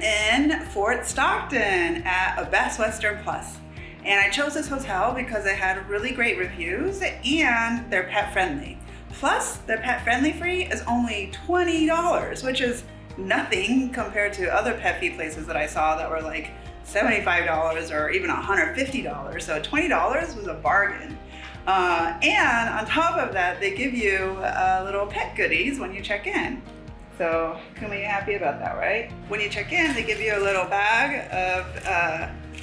in Fort Stockton at a Best Western Plus. And I chose this hotel because it had really great reviews and they're pet friendly. Plus, their pet friendly fee is only $20, which is nothing compared to other pet fee places that I saw that were like $75 or even $150. So $20 was a bargain. And on top of that, they give you little pet goodies when you check in. So Kuma, you happy about that, right? When you check in, they give you a little bag of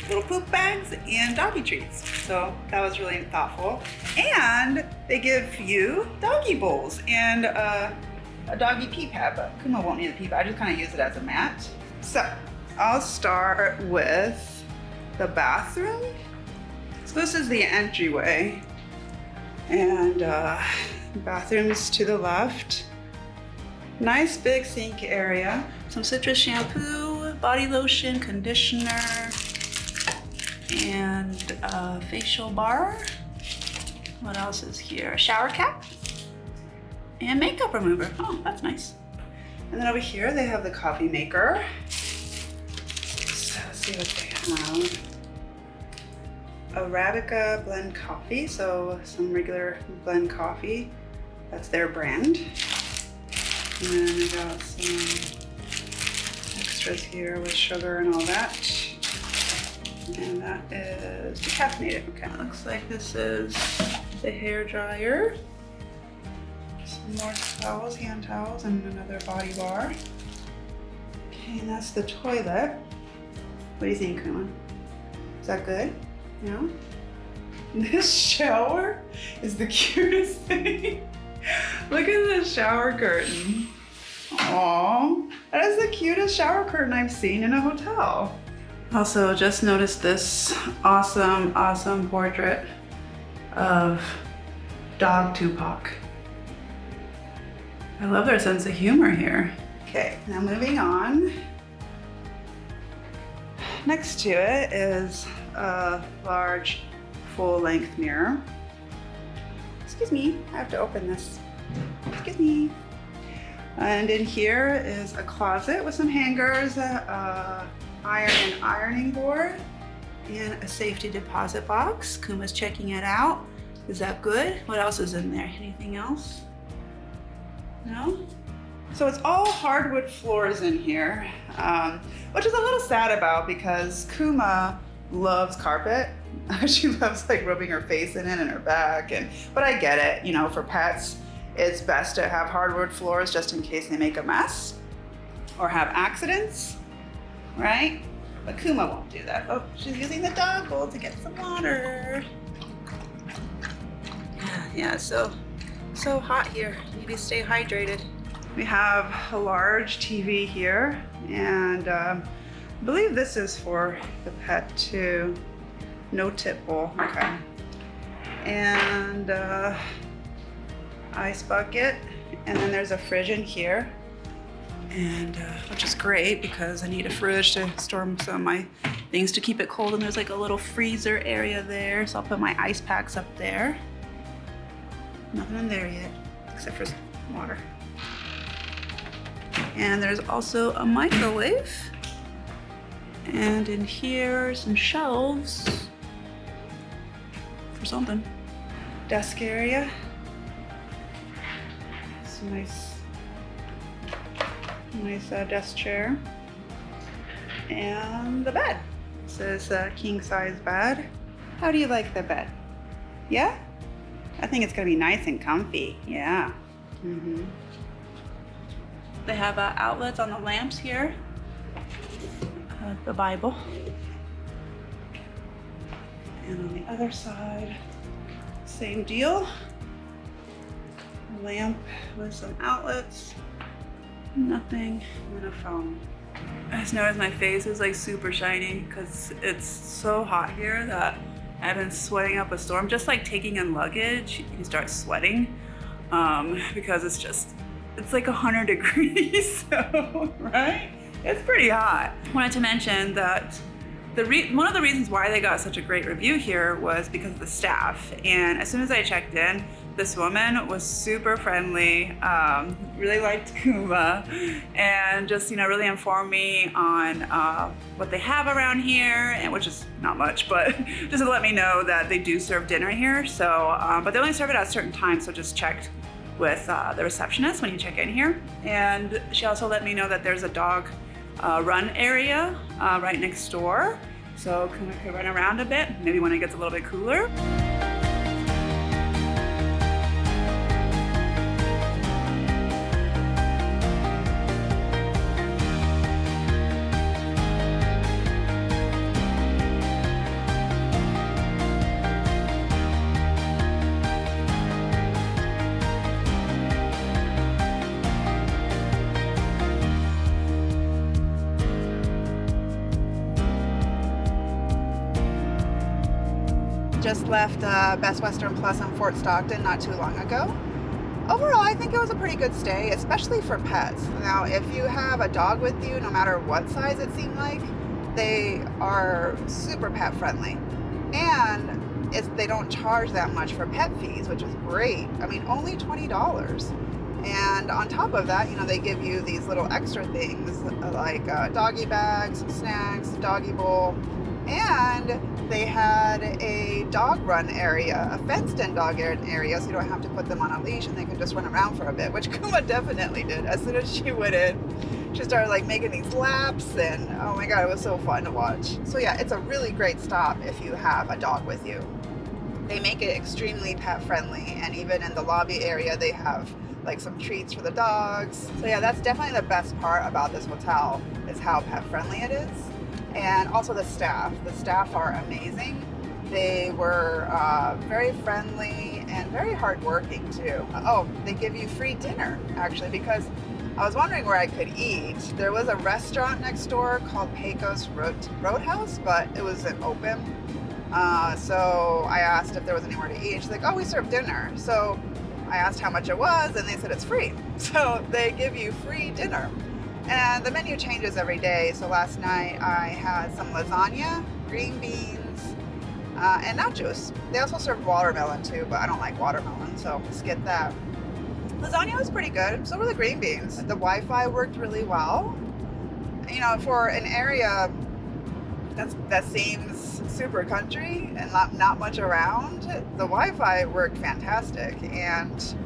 little poop bags and doggy treats. So that was really thoughtful. And they give you doggy bowls and a doggy pee pad, but Kuma won't need a pee pad. I just kind of use it as a mat. So I'll start with the bathroom. So this is the entryway. And bathrooms to the left. Nice big sink area. Some citrus shampoo, body lotion, conditioner, and a facial bar. What else is here? A shower cap and makeup remover. Oh, that's nice. And then over here they have the coffee maker. So let's see what they have. Arabica blend coffee, so some regular blend coffee. That's their brand. And then I got some extras here with sugar and all that. And that is decaffeinated. Okay, looks like this is the hair dryer. Some more towels, hand towels, and another body bar. Okay, and that's the toilet. What do you think, Kuma? Is that good? No? This shower is the cutest thing. Look at the shower curtain. Aww, that is the cutest shower curtain I've seen in a hotel. Also, just noticed this awesome portrait of Dog Tupac. I love their sense of humor here. Okay, now moving on. Next to it is a large full-length mirror. Excuse me, I have to open this. Excuse me. And in here is a closet with some hangers, ironing board, and a safety deposit box. Kuma's checking it out. Is that good? What else is in there? Anything else? No? So it's all hardwood floors in here, which is a little sad about because Kuma loves carpet. She loves like rubbing her face in it and her back, but I get it, you know, for pets, it's best to have hardwood floors just in case they make a mess or have accidents, right? But Kuma won't do that. Oh, she's using the dog bowl to get some water. Yeah, so hot here. You need to stay hydrated. We have a large TV here, and I believe this is for the pet too. No tip bowl, okay. And ice bucket, and then there's a fridge in here, and which is great because I need a fridge to store some of my things to keep it cold, and there's like a little freezer area there, so I'll put my ice packs up there. Nothing in there yet, except for water. And there's also a microwave, and in here some shelves for something. Desk area. It's a nice desk chair. And the bed. This is a king size bed. How do you like the bed? Yeah? I think it's gonna be nice and comfy. Yeah. They have outlets on the lamps here. The Bible. And on the other side, same deal. A lamp with some outlets, nothing, and a phone. I just noticed my face is like super shiny because it's so hot here that I've been sweating up a storm. Just like taking in luggage, you start sweating because it's like 100 degrees, so, right? It's pretty hot. Wanted to mention that one of the reasons why they got such a great review here was because of the staff. And as soon as I checked in, This woman was super friendly, really liked Kuma, and just, really informed me on what they have around here, and which is not much, but just to let me know that they do serve dinner here. So, but they only serve it at certain times, so just check with the receptionist when you check in here. And she also let me know that there's a dog run area right next door, so Kuma could run around a bit, maybe when it gets a little bit cooler. Just left Best Western Plus in Fort Stockton not too long ago. Overall, I think it was a pretty good stay, especially for pets. Now, if you have a dog with you, no matter what size it seemed like, they are super pet friendly. And they don't charge that much for pet fees, which is great. I mean, only $20. And on top of that, they give you these little extra things like doggy bags, snacks, doggy bowl, and they had a dog run area, a fenced-in dog area, so you don't have to put them on a leash and they can just run around for a bit, which Kuma definitely did. As soon as she went in, she started making these laps, and oh my god, it was so fun to watch. So yeah, it's a really great stop if you have a dog with you. They make it extremely pet friendly, and even in the lobby area they have some treats for the dogs. So yeah, that's definitely the best part about this hotel, is how pet friendly it is. And also the staff. The staff are amazing. They were very friendly and very hardworking too. Oh, they give you free dinner actually, because I was wondering where I could eat. There was a restaurant next door called Pecos Roadhouse, but it wasn't open. So I asked if there was anywhere to eat. She's like, oh, we serve dinner. So I asked how much it was, and they said it's free. So they give you free dinner. And the menu changes every day. So last night I had some lasagna, green beans, and nachos. They also served watermelon too, but I don't like watermelon, so skip that. Lasagna was pretty good, so were the green beans. The Wi-Fi worked really well. For an area that seems super country and not much around, the Wi-Fi worked fantastic. And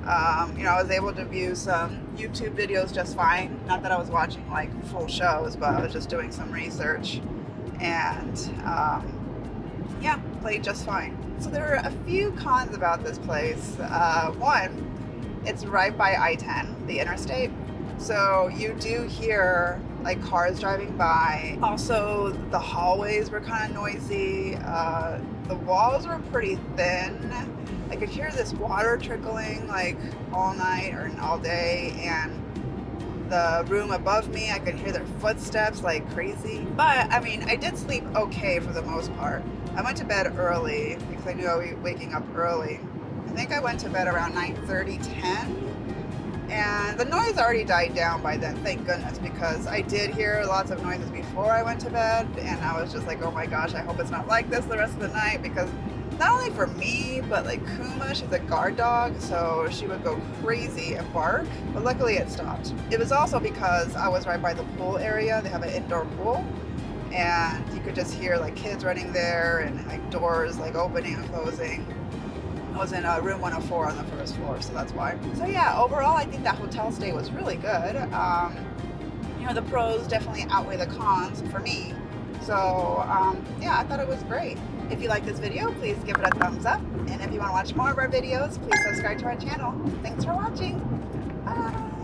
I was able to view some YouTube videos just fine. Not that I was watching full shows, but I was just doing some research, and yeah, played just fine. So there are a few cons about this place. One, it's right by I-10, the interstate. So you do hear cars driving by. Also, the hallways were kind of noisy. The walls were pretty thin. I could hear this water trickling all night or all day, and the room above me, I could hear their footsteps like crazy. But I mean, I did sleep okay for the most part. I went to bed early because I knew I would be waking up early. I think I went to bed around 9:30, 10. And the noise already died down by then, thank goodness, because I did hear lots of noises before I went to bed, and I was just like, oh my gosh, I hope it's not like this the rest of the night, because not only for me, but Kuma, she's a guard dog, so she would go crazy and bark, but luckily it stopped. It was also because I was right by the pool area. They have an indoor pool, and you could just hear kids running there, and doors opening and closing. I was in room 104 on the first floor, so that's why. So yeah, overall I think that hotel stay was really good. The pros definitely outweigh the cons for me. So yeah, I thought it was great. If you like this video, please give it a thumbs up. And if you want to watch more of our videos, please subscribe to our channel. Thanks for watching. Bye.